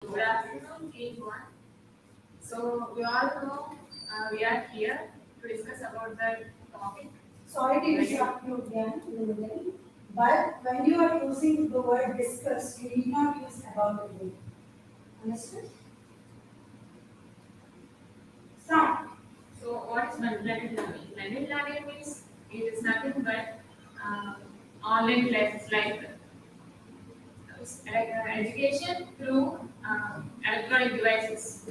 Good afternoon, everyone. So we all know we are here to discuss about the topic. Sorry to interrupt you again in the middle, but when you are using the word discuss, you need not use about again. Understood? Start. So what is blended learning? Blended learning means it is nothing but online classes like education through electronic devices.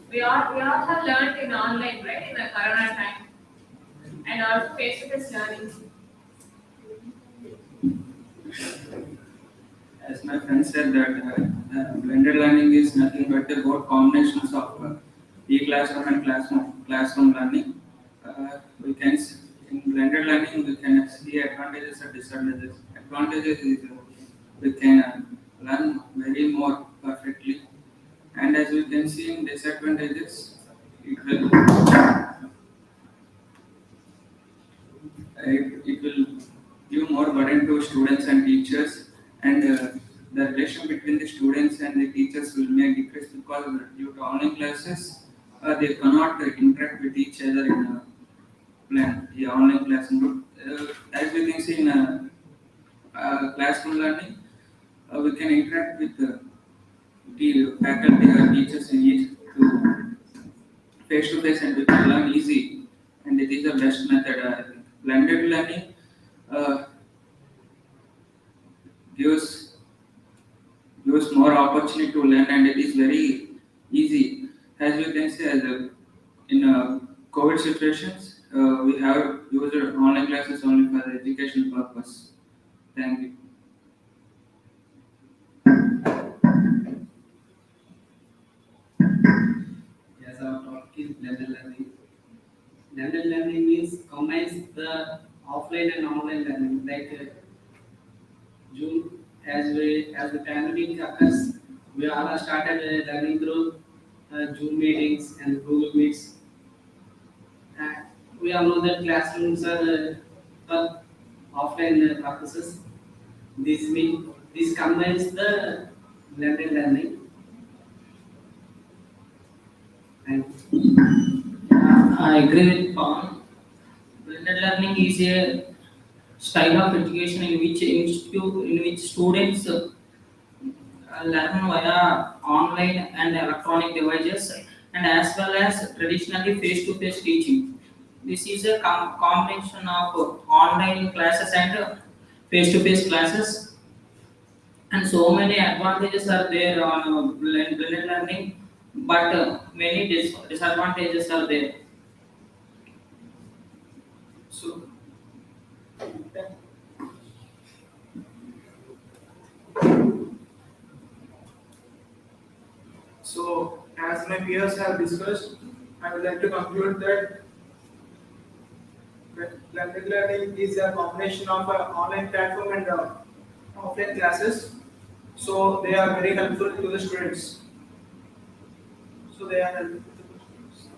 We all have learned in online, right, in the corona time, and also face-to-face learning. As my friend said that blended learning is nothing but the both combinations of e-classroom and classroom learning. In blended learning we can see advantages and disadvantages. Advantages is we can learn very more perfectly, and as we can see in disadvantages, it will it will give more burden to students and teachers, and the relation between the students and the teachers will may decrease because due to online classes, they cannot interact with each other in a the online classroom. As we can see in classroom learning, we can interact with the faculty or teachers in each to face to face, and we can learn easy. And it is the best method. I think blended learning uh, gives gives more opportunity to learn, and it is very easy. As you can see, in COVID situations, we have used online classes only for the education purpose. Thank you. Yes, our topic is blended learning. Blended learning means combines the offline and online learning. Like June, as the pandemic occurs, we all have started learning through Zoom meetings and Google Meets. Uh, we all know that classrooms are for offline purposes. This combines the blended learning and I agree with Pawan. Blended learning is a style of education in which students learn via online and electronic devices and as well as traditionally face-to-face teaching. This is a combination of online classes and face-to-face classes, and so many advantages are there on blended learning, but many disadvantages are there. So So, as my peers have discussed, I would like to conclude that blended learning is a combination of online platform and offline classes. So, they are very helpful to the students. So, they are helpful to the students.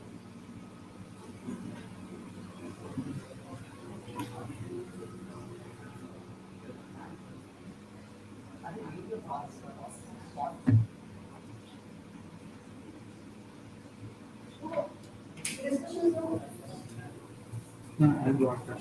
Discussion is over. I got that.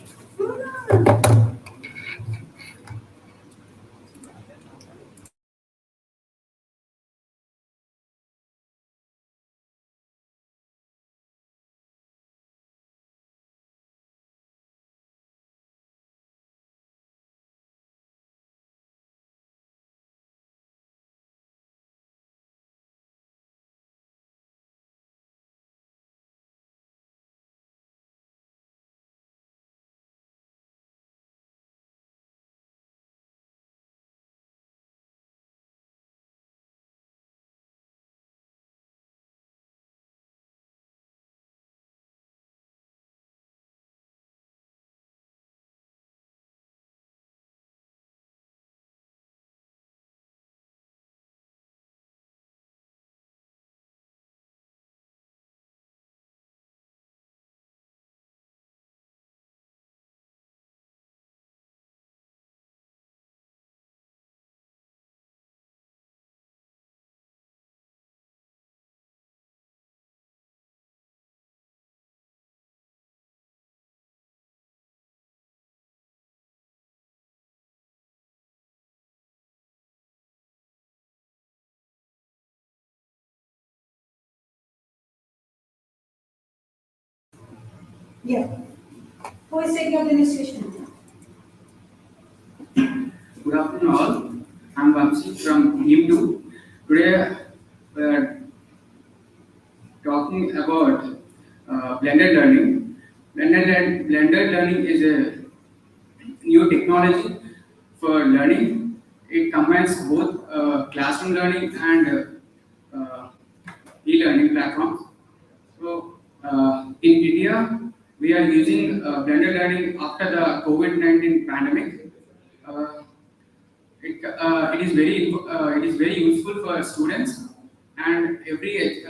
Yeah. Who is taking up the initiation? Good afternoon all. I'm Vamsi from Team 2. Today we are talking about blended learning. Blended learning is a new technology for learning. It combines both classroom learning and e-learning platforms. So, in India, we are using blended learning after the COVID-19 pandemic. Uh, it is very useful for students, and every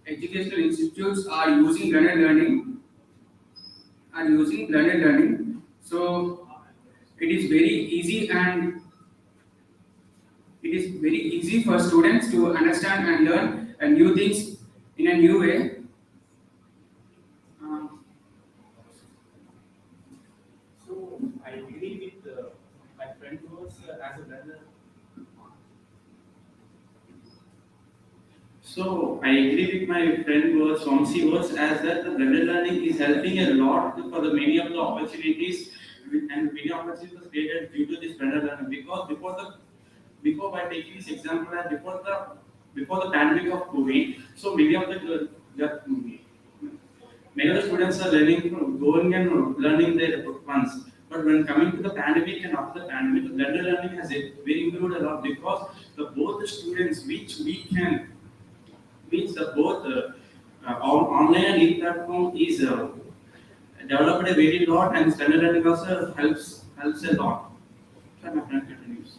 educational institutes are using blended learning. So it is very easy and it is very easy for students to understand and learn new things in a new way. Uh, So I agree with my friend was as a learner. So I agree with my friend was Somsi was as that the blended learning is helping a lot for the many of the opportunities and many opportunities created due to this blended learning because before by taking this example and before the pandemic of COVID, so many of the students are learning going and learning their ones. But when coming to the pandemic and after the pandemic, the blended learning has very improved a lot because both the students which the both online and e-platform is developed a very lot and standard learning also helps a lot. So my friend continues.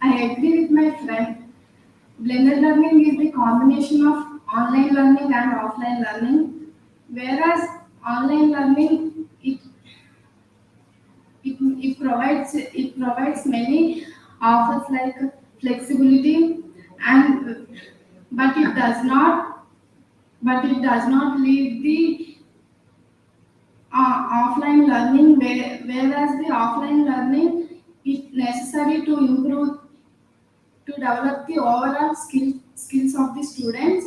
I agree with my friend. Blended learning is the combination of online learning and offline learning, whereas online learning it provides many offers like flexibility and but it does not leave the offline learning whereas the offline learning is necessary to improve to develop the overall skills of the students.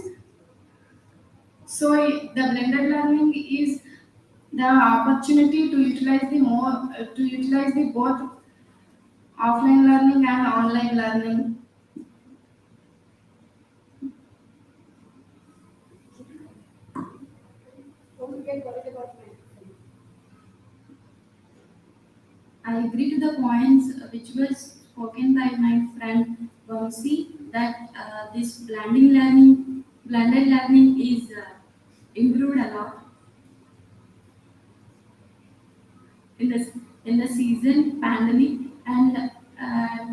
So the blended learning is the opportunity to utilize the both offline learning and online learning. Don't get worried about my friend. I agree to the points which was spoken by my friend Vamsi that this blended learning is improved a lot in the season pandemic and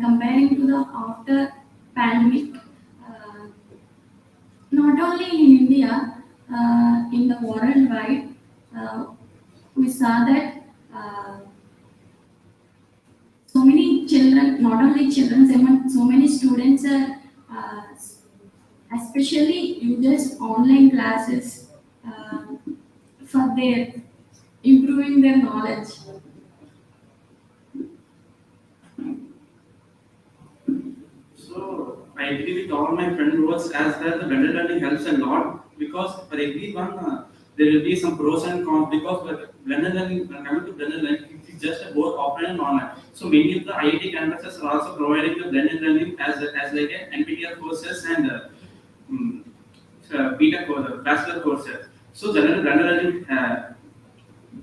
comparing to the after pandemic. Uh, Not only in India, in the worldwide, uh, we saw that so many children, not only children, so many students are especially uses online classes for their improving their knowledge. So I agree with all my friend was as that the blended learning helps a lot because for everyone there will be some pros and cons because blended learning when coming to blended learning it is just both offline and online. So many of the IIT campuses are also providing the blended learning as like an NPTEL courses and mm, BTech bachelor courses. So general blended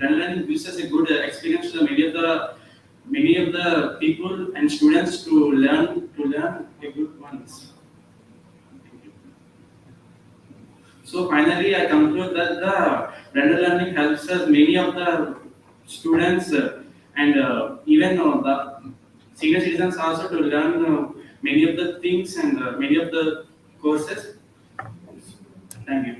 learning gives us a good experience to the many of the people and students to learn a good ones. So finally, I conclude that the blended learning helps us many of the students and even the senior citizens also to learn many of the things and many of the courses. Thank you.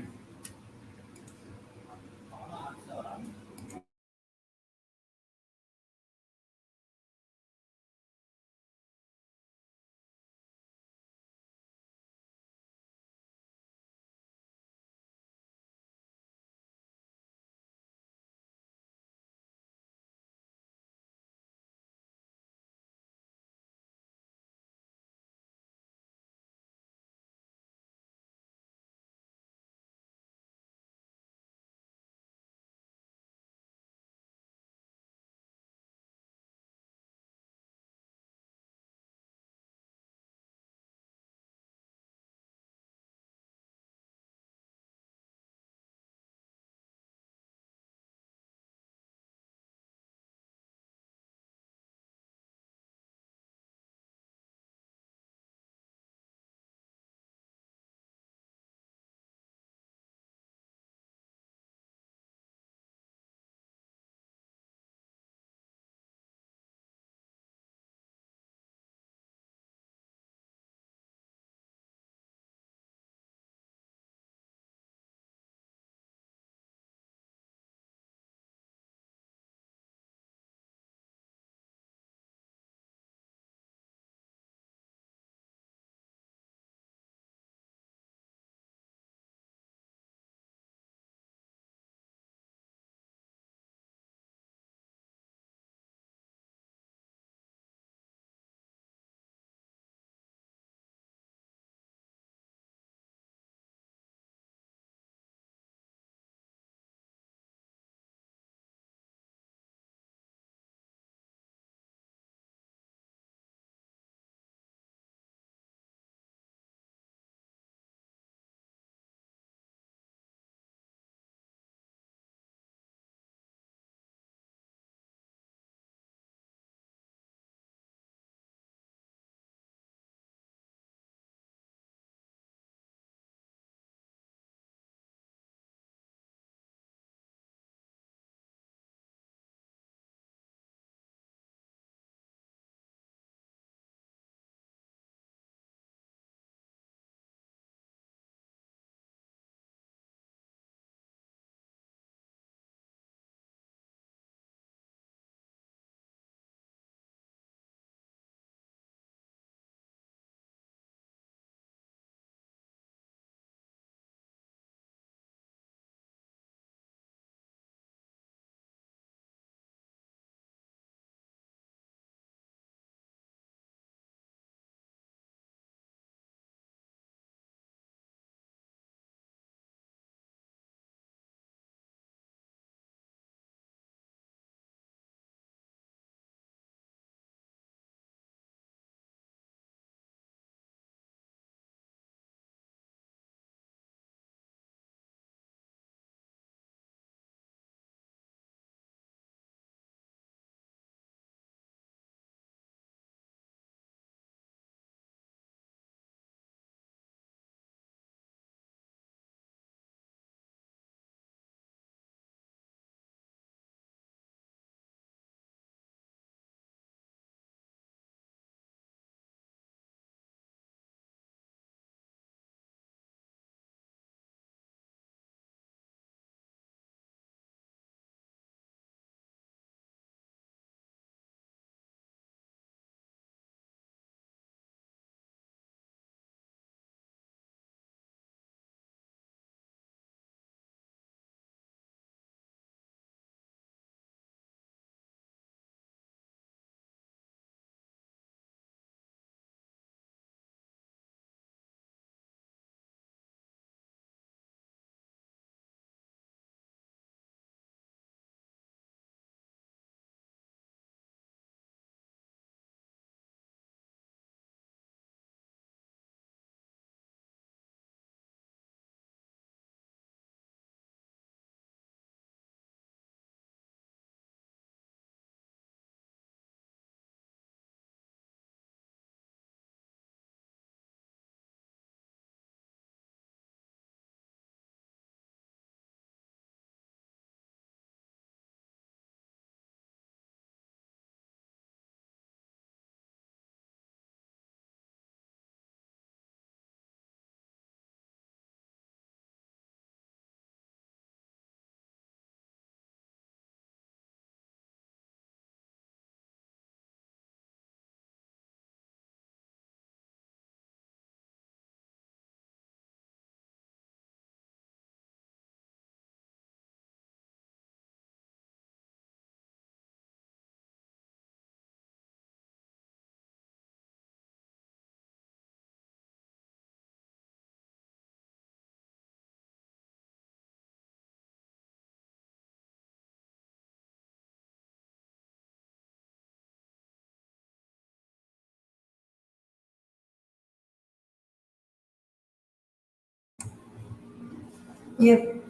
Yep.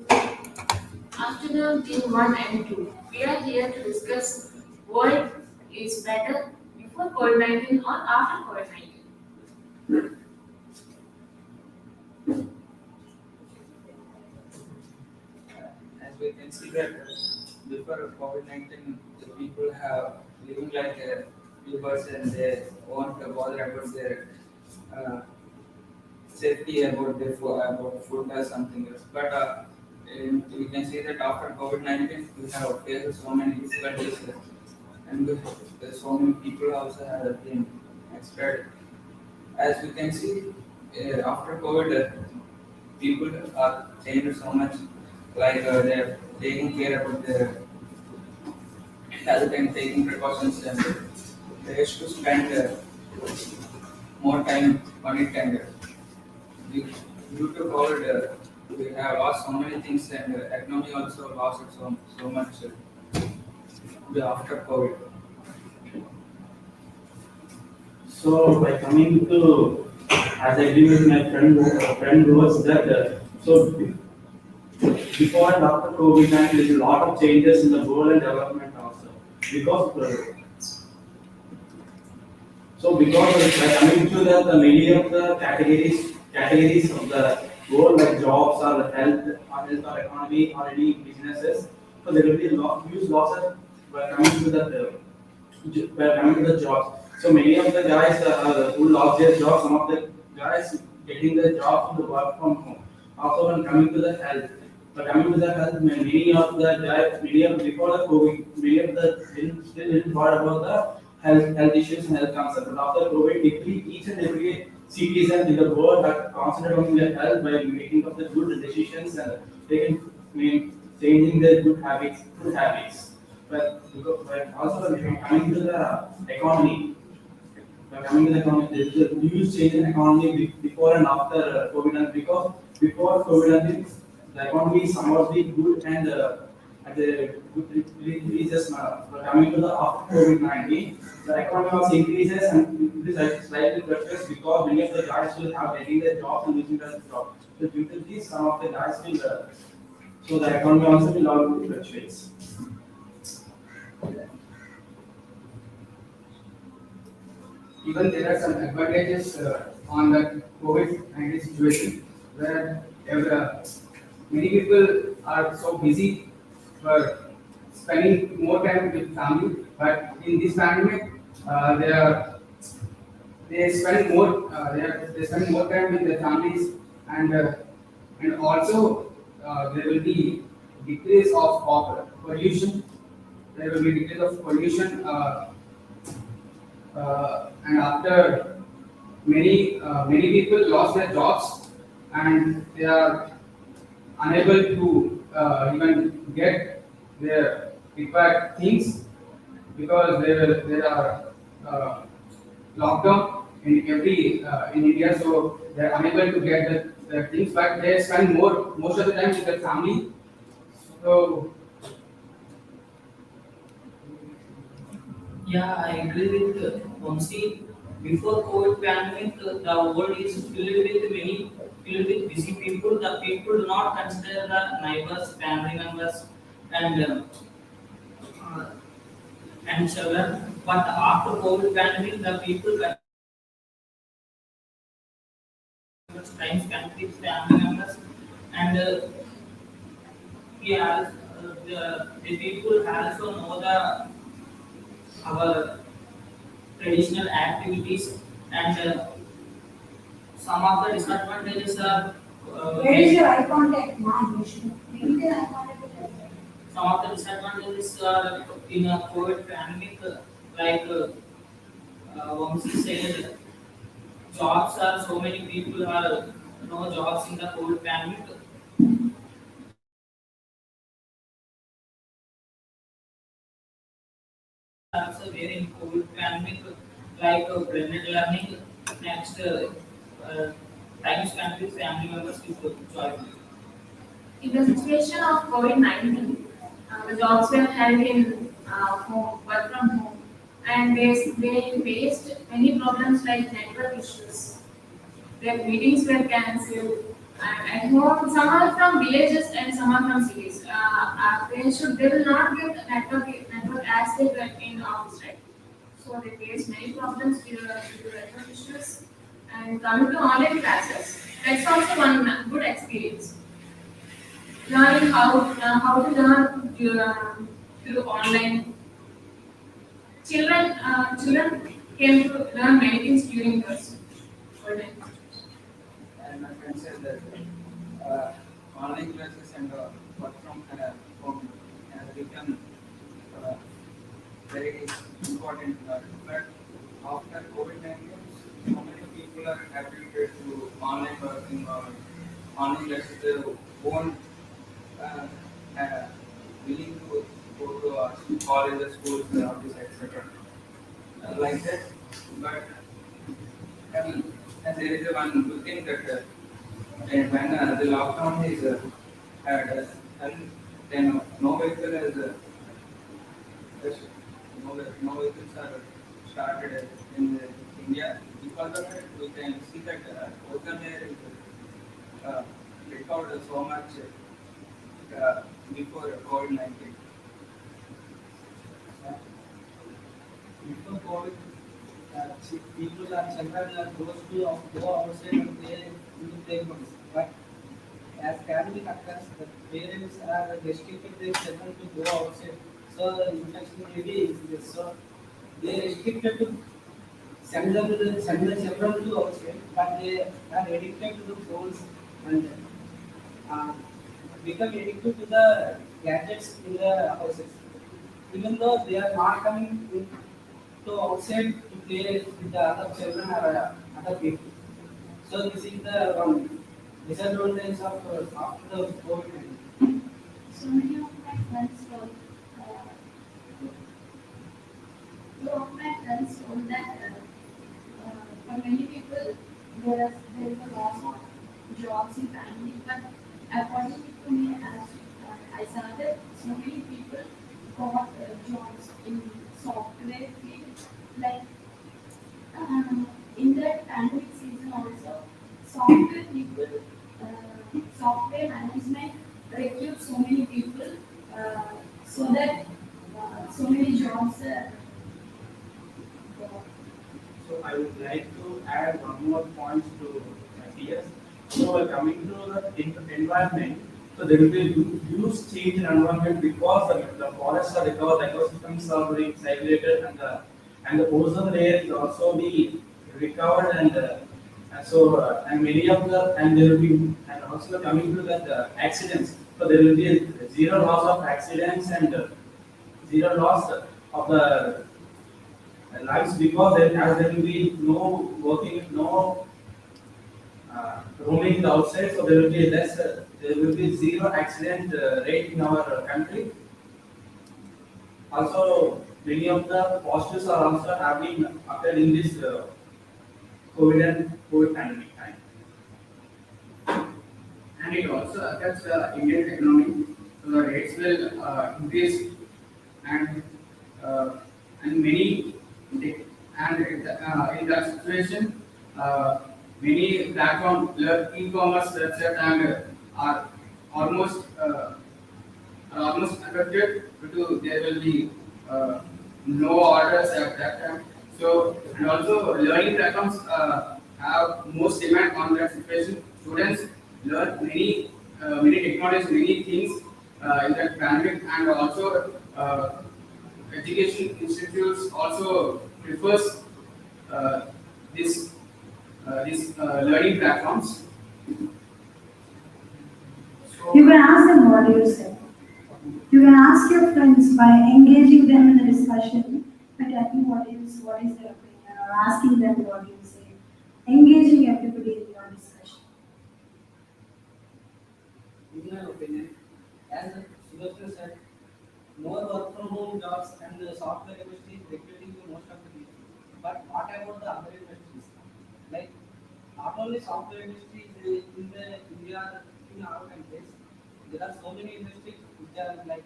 Afternoon team 1 and 2. We are here to discuss what is better before COVID-19 or after COVID-19. As we can see that before COVID-19, the people have living like a people and they won't bother about their uh, safety about their about food or something else. But we can see that after COVID-19, we have faced so many difficulties and so many people also have been expired. As we can see, after COVID, people are changed so much. Like they're taking care about their health and taking precautions, and they used to spend more time on it. And due due to COVID, we have lost so many things, and economy also lost so much after COVID. So by coming to, as I agree with my friend was that before and after COVID-19, there is a lot of changes in the world and development also. Because by coming to the many of the categories of the world like jobs or health or economy or any businesses, so there will be huge losses by coming to by coming to the jobs. So many of the guys who lost their jobs, some of the guys getting their jobs to the work from home. Also when coming to the health, but coming to the health, many of the guys, many of before the COVID, many of the still didn't thought about the health issues and health concerns. But after COVID, each and every citizen in the world are concentrated on their health by making of the good decisions and taking, changing their good habits. But also when coming to the economy, coming to the economy, there is a huge change in economy before and after COVID, and because before COVID, the economy is somewhat be good and at the good releases now. But coming to the after COVID-19, the economy was increases and it is slightly fluctuates because many of the guys will have getting their jobs and losing their job. So due to this, some of the guys will so the economy also will all fluctuates. Even there are some advantages on the COVID-19 situation where many people are so busy for spending more time with family, but in this pandemic, they are they spend more they spend more time with their families, and also there will be decrease of pollution. There will be decrease of pollution. And after many people lost their jobs and they are unable to even get their required things because there are lockdown in every in India, so they are unable to get the things, but they spend most of the time with their family. So Yeah, I agree with Vamsi. Before COVID pandemic, the world is filled with busy people. The people do not consider the neighbors, family members, and uh, and children. But after COVID pandemic, the people time spent with family members, and yeah, the people also know the our traditional activities, and some of the disadvantages are Where is your eye contact, ma'am? You should maintain eye contact with her. some of the disadvantages are in a COVID pandemic, like Vamsi said, jobs are so many people are no jobs in the COVID pandemic. Also, there in COVID pandemic, like blended learning, next time spent with family members with joy. In the situation of COVID-19, the jobs were held in home, work from home, and they faced many problems like network issues. Their meetings were cancelled, And at home, some are from villages and some are from cities. They will not get network as they get in office, right? So they face many problems due to network issues. And coming to online classes, that's also one good experience. Learning how to learn through online. Children came to learn many things during this online. And my friend said that online classes and work from home has become uh, very important. But after COVID-19, so many people are habituated to online working or online classes. They won't uh, uh, willing to go to colleges, schools, office, etc. Like that. But and there is a one good thing that and when the lockdown is had and then no vehicle is yes, no vehicles are started in India. Because of it, we can see that ocean air is recovered so much before COVID-19. Before COVID, people are children are supposed to go outside and play games. But as pandemic occurs, the parents are restricted their children to go outside. So the infection may be increased. So they restricted to send the children to outside, but they are addicted to the phones and uh, become addicted to the gadgets in the houses. Even though they are not coming to outside to play with the other children or other people. So this is the one disadvantage of after the COVID. So many of my friends told, uh, two of my friends told that for many people there is a loss of jobs in family, but according to me, as I saw that so many people got jobs in software field, like in that pandemic season also, software people, software management recruit so many people, uh, so that so many jobs. So I would like to add one more point to Matthias. So coming to the environment, so there will be a huge change in environment because the forests are recovered, ecosystems are being regulated, and the ozone layer is also be recovered and many of the and there will be and also coming to the accidents. So there will be zero loss of accidents and zero loss of the lives because as there will be no working, no roaming outside, so there will be less, there will be zero accident rate in our country. Also, many of the positives are also having occurred in this COVID and COVID pandemic time. And it also affects the Indian economy. So the rates will increase and uh, and many in that situation, many platform e-commerce websites and are almost uh, almost affected due to there will be no orders at that time. So and also learning platforms have most demand on that situation. Students learn many technologies, many things in that pandemic, and also education institutes also prefers uh, this these learning platforms. You So can ask them what you said. You can ask your friends by engaging them in the discussion by telling what is their opinion or asking them what you say. Engaging everybody in your discussion. in my opinion, as Subhashna said, more work from home jobs and the software industry is recruiting to most of the people. But what about the other industries? Like not only software industry is in the India, in our countries, there are so many industries which are like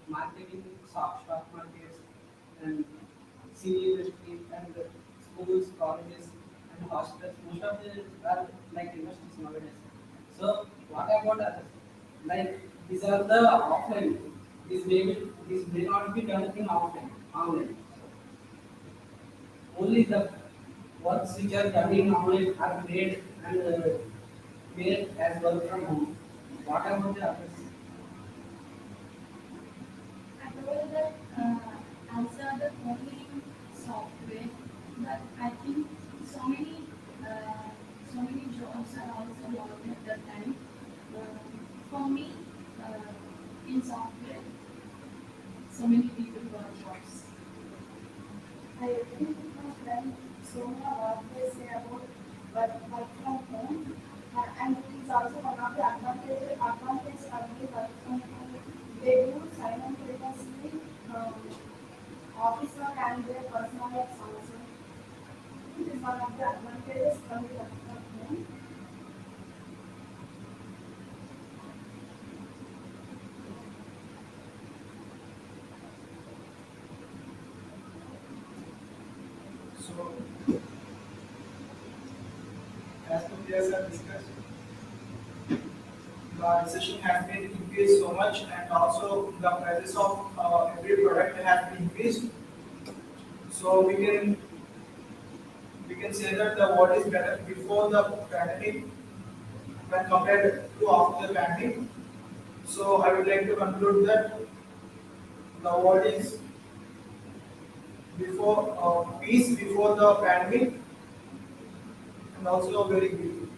marketing, stock markets, and civil industry, and schools, colleges, and hospitals. Most of them are like industries nowadays. So what about others? Like these are the offline. This may not be done in offline, online. Only the works which are done in online are made and made as work from home. What about the others? I told that answer the only software, but I think so many uh, so many jobs are also lost at that time. Uh, for me, in software, so many people got jobs. I agree with my friend Sonia what they say about work from home. And it is also one of the advantages of the work from home. They do simultaneously office work and their personal life also. It is one of the advantages from the work from home. So, as we have discussed, the session has been increased so much, and also the prices of every product has been increased. So we can say that the what is better before the pandemic when compared to after the pandemic. So I would like to conclude that the what is before peace before the pandemic and also very good.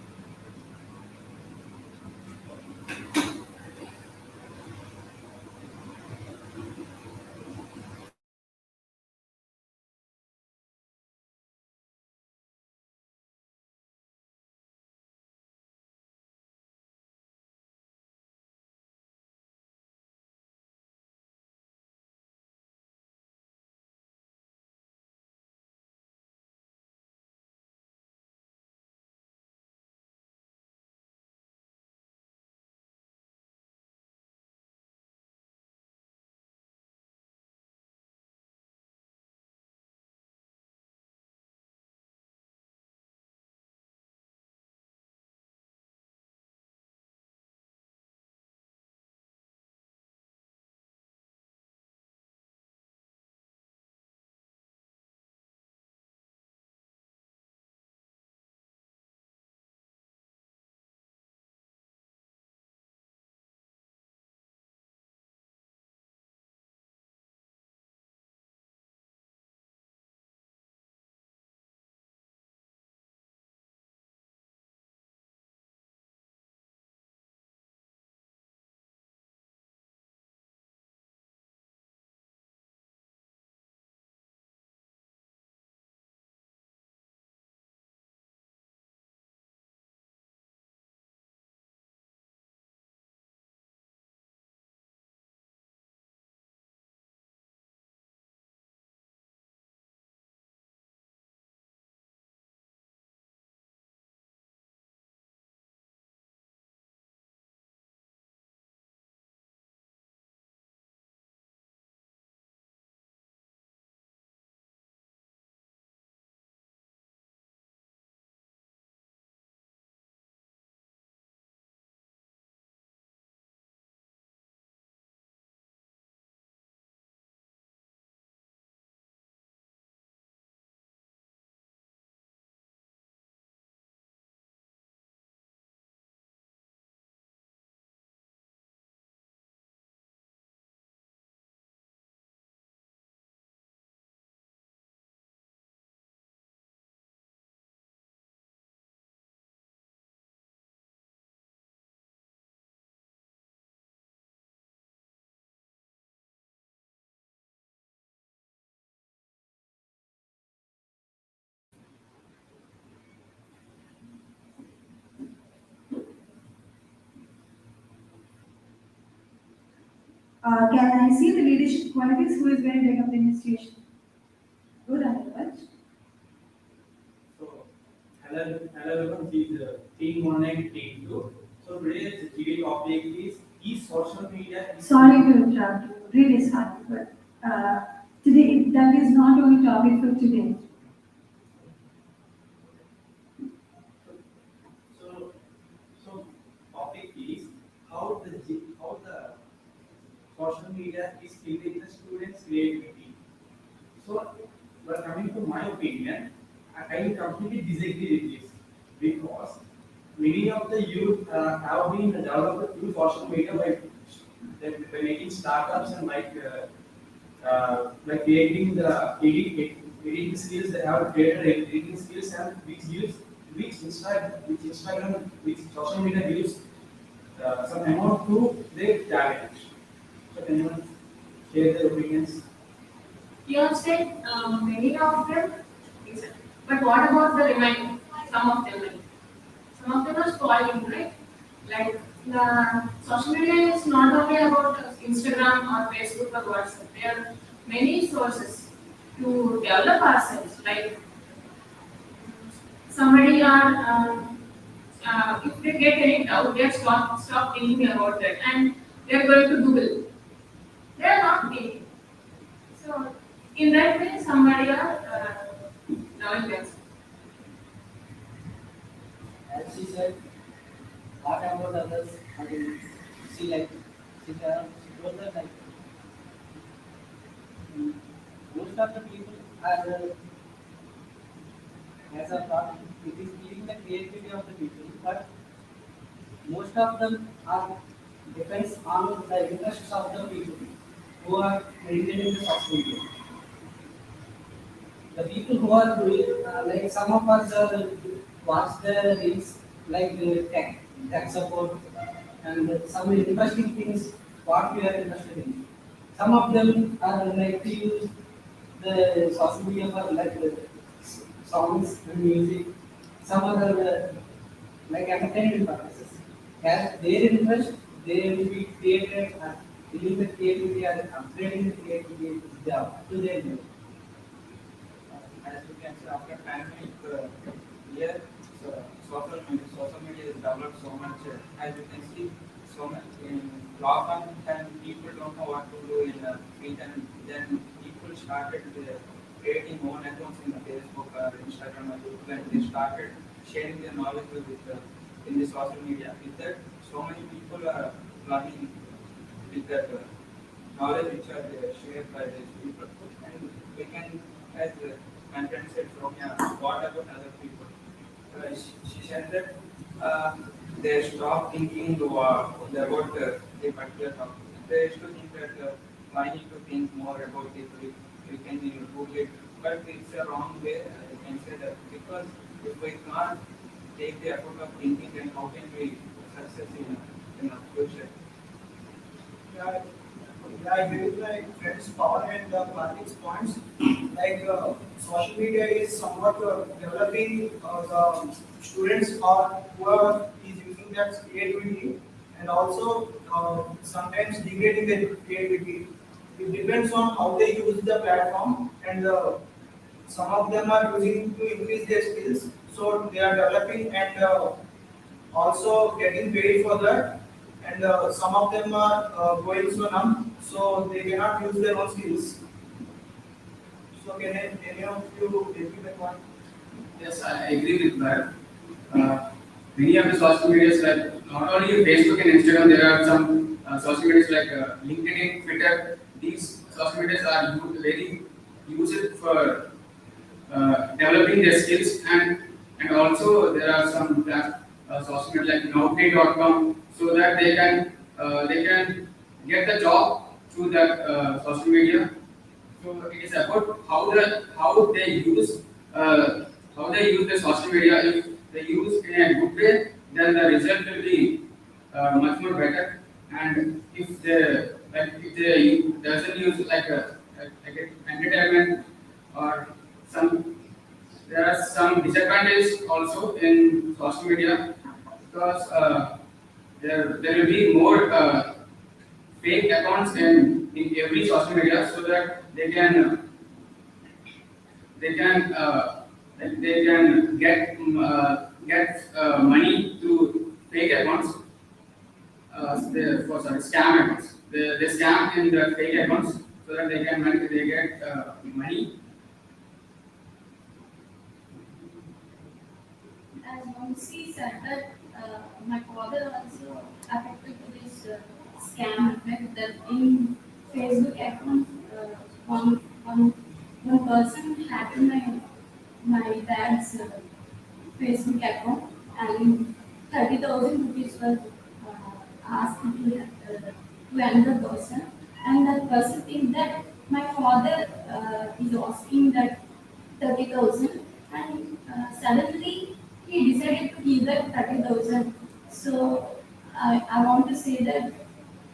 Can I see the leadership qualities? Who is going to take up the initiation? Good, Anirudh. So, hello everyone, this is team 1 and team 2. So today's GD topic is social media. Sorry to interrupt you. Really sorry, but today that is not only topic for today. So, so social media is killing the students' creativity. So, but coming to my opinion, I completely disagree with this because many of the youth have been developed through social media by making startups and like creating the editing skills. They have created editing skills and which Instagram which social media gives some amount to their talent. So can you share their opinions? You have said many of them, exactly. But what about the remaining? Some of them, like, some of them are spoiling, right? Like the social media is not only about Instagram or Facebook or WhatsApp. There are many sources to develop ourselves. Like somebody are if they get any doubt, they stop thinking about that and they are going to Google. They are not thinking. So in that way, somebody are knowing themselves. As she said, what about others? I mean, she like she told that like mm, most of the people are as a thought, it is killing the creativity of the people, but most of them are depends on the interests of the people who are maintaining the social media. The people who are doing like some of us watch the reels like tech support and some interesting things what we are interested in. Some of them are like to use the social media for like songs and music. Some other like entertainment purposes. As their interest, they will be created and building the creativity and upgrading the creativity to their level. As you can see, after pandemic year, social media is developed so much. As you can see, so much in lockdown time, people don't know what to do in free time. Then people started creating own accounts in Facebook or Instagram or YouTube, and they started sharing their knowledge in the social media. With that, so many people are learning with that knowledge which are shared by these people, and we can, as my friend said, Romya, what about other people? She said that they stop thinking about the particular topic. They used to think that I need to think more about it. We can Google it, but it's a wrong way. You can say that because if we can't take the effort of thinking, then how can we success in our future? Yeah, yeah, I agree with my friends Paul and Karthik's points. Like social media is somewhat developing the students or whoever is using that creativity and also sometimes degrading their creativity. It depends on how they use the platform and some of them are using to increase their skills. So they are developing and also getting paid for that. And some of them are going so numb, so they cannot use their own skills. So can any of you agree with one? Yes, I agree with that. Uh, Many of the social medias, like not only Facebook and Instagram, there are some social medias like LinkedIn, Twitter. These social medias are very used for developing their skills, and also there are some social media like nowpay.com, so that they can get the job through that social media. So it is about how they use the social media. If they use in a good way, then the result will be much more better. And if they doesn't use like a entertainment or some, there are some disadvantages also in social media because there will be more fake accounts in every social media, so that they can get money through fake accounts, scam accounts. They scam in the fake accounts so that they get money. As Vamsi said that my father also affected to this scam like that in Facebook account. One, one, one person hacked my dad's Facebook account and 30,000 rupees was asked to another person, and that person think that my father is asking that 30,000, and suddenly he decided to give that 30,000. So I want to say that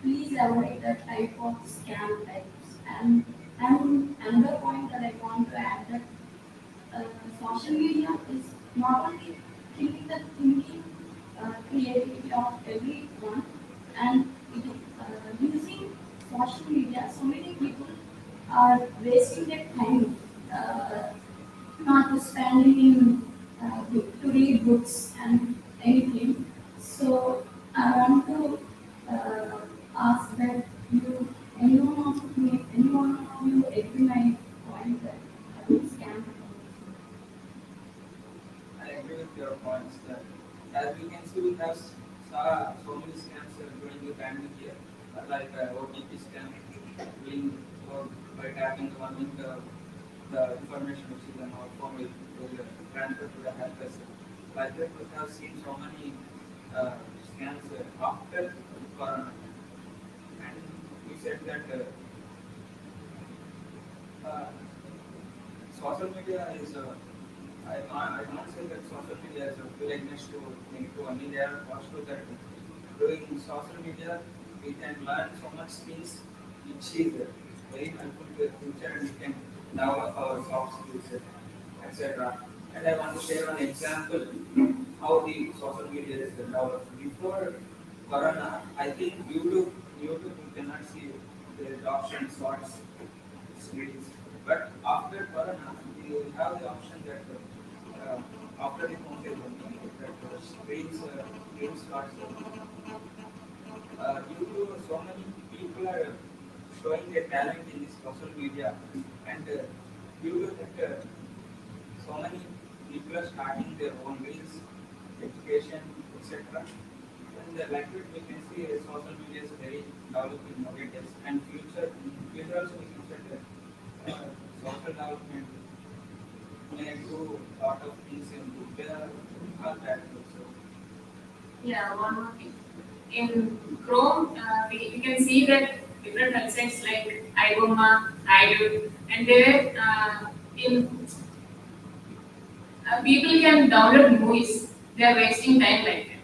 please avoid that type of scam types. And another point that I want to add that uh, social media is not only killing the thinking creativity of everyone, and it is using social media. So many people are wasting their time not spending in to read books and anything. So I want to ask that anyone of you agree my point that about scam. I agree with your points that as we can see, we have saw so many scams during the pandemic year, like OTP scam, being by tapping one link, the information which is on our phone will transfer to the hackers. Like that, we have seen so many scams after Corona, and we said that uh, social media is. I cannot say that social media is a willingness to negative only. They are positive that doing social media we can learn so much skills which is very helpful to the future, and we can develop our soft skills, etc. And I want to share one example how the social media is developed. Before Corona, I think YouTube you cannot see the option shorts reels. But after Corona, you have the option that after the content that reels starts. Due to so many people are showing their talent in this social media, and due to that, so many people are starting their own reels, education, etc. And like it, we can see social media is very developing nowadays, and future also we can say that social development may do a lot of things in good way or bad way. So Yeah, one more thing. In Chrome, we can see that different websites like iBoma, iDude, and there in people can download movies. They are wasting time like that.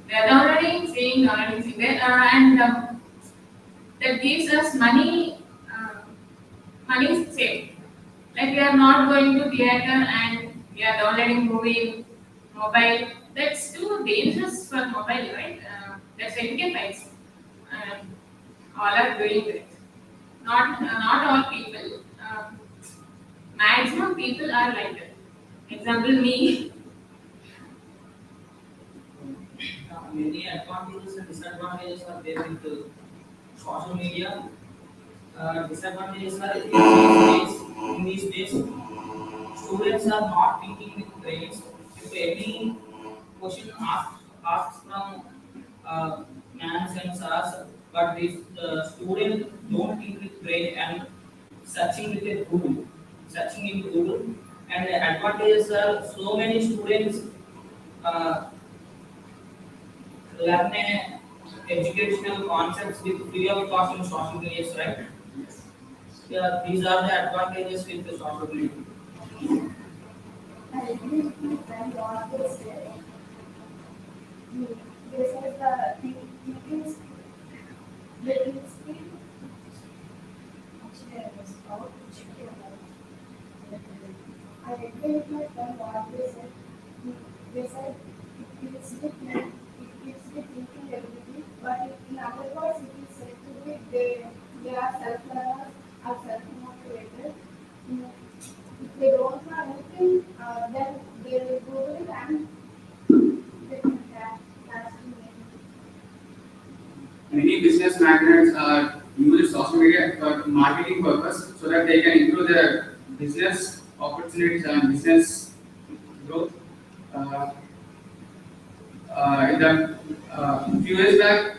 They are downloading, seeing, and that gives us money saved. Like we are not going to theater and we are downloading movie in mobile. That's too dangerous for mobile, right? That's educates. All are doing it. Not all people. Maximum people are like that. Example me. Many advantages and disadvantages are there with social media. Disadvantages are in these days, students are not thinking with brains. If any question asks from maths and SARS, but this student don't think with brain and searching with a Google, searching in Google. And the advantages are so many students uh, learn educational concepts with free of cost in social media, right? Yeah, these are the advantages with the social media. I agree with my friend what they said. They said the thinking speed. Actually, I was about to check it out. I agree with my friend what they said. They said it gives the thinking ability, but in other words, it is said to be they are self-learners or self-motivated. Mm, if they don't know anything, then they will Google it and they can catch the Many business magnates use social media for marketing purpose so that they can improve their business opportunities and business growth. Uh, in the few years back,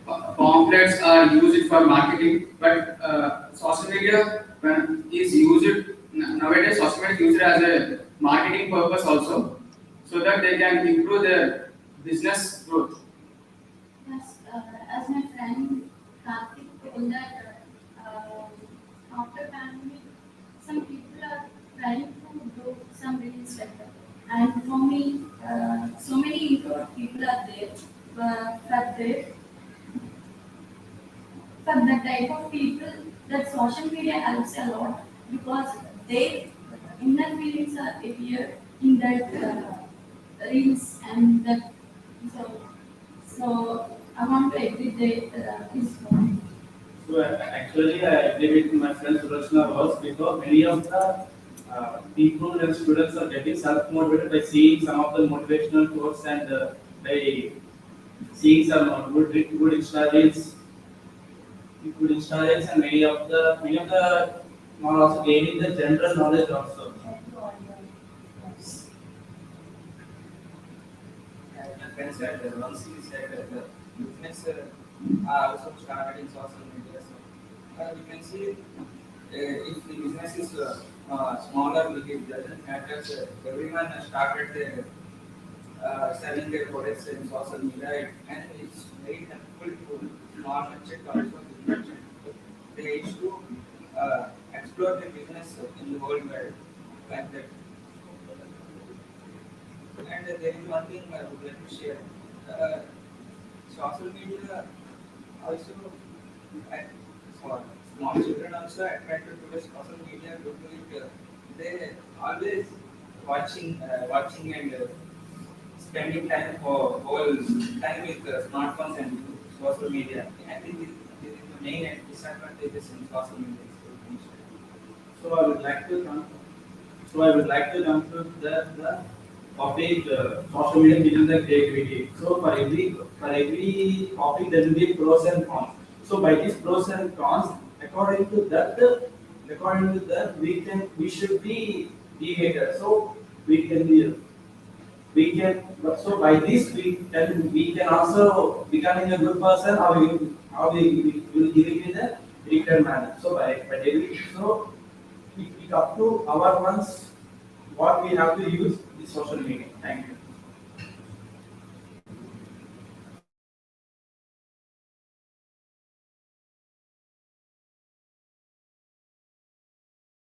pamphlets are used for marketing, but social media when is used nowadays, social media is used as a marketing purpose also, so that they can improve their business growth. Yes, as my friend Karthik told that after pandemic, some people are trying to do some reels like that. And for me, so many introvert people are there. For the type of people, that social media helps a lot because their inner feelings are appear in that reels and that. So, so I want to agree that his point. So actually, I agree with my friend Sudarshana was because many of the people and students are getting self-motivated by seeing some of the motivational quotes and by seeing some good Insta reels, and many of the are also gaining the general knowledge also. As my friend said, once he said the business are also started in social media. So you can see if the business is smaller, it doesn't matter. Everyone started selling their products in social media, and it's very helpful to small merchant also big merchant. They used to explore the business in the whole world like that. And there is one thing I would like to share. Uh, Social media also at for small children also attracted to the social media due to it. They always watching and spending time for whole time with smartphones and social media. I think this is the main disadvantages in social media. So I would like to come. So I would like to conclude that the topic social media building the creativity. So for every topic there will be pros and cons. So by these pros and cons, according to that we should be behavior. So we can be we can so by this we can also becoming a good person or we will give it in a return manner. So by every so it up to our ones what we have to use the social media. Thank you.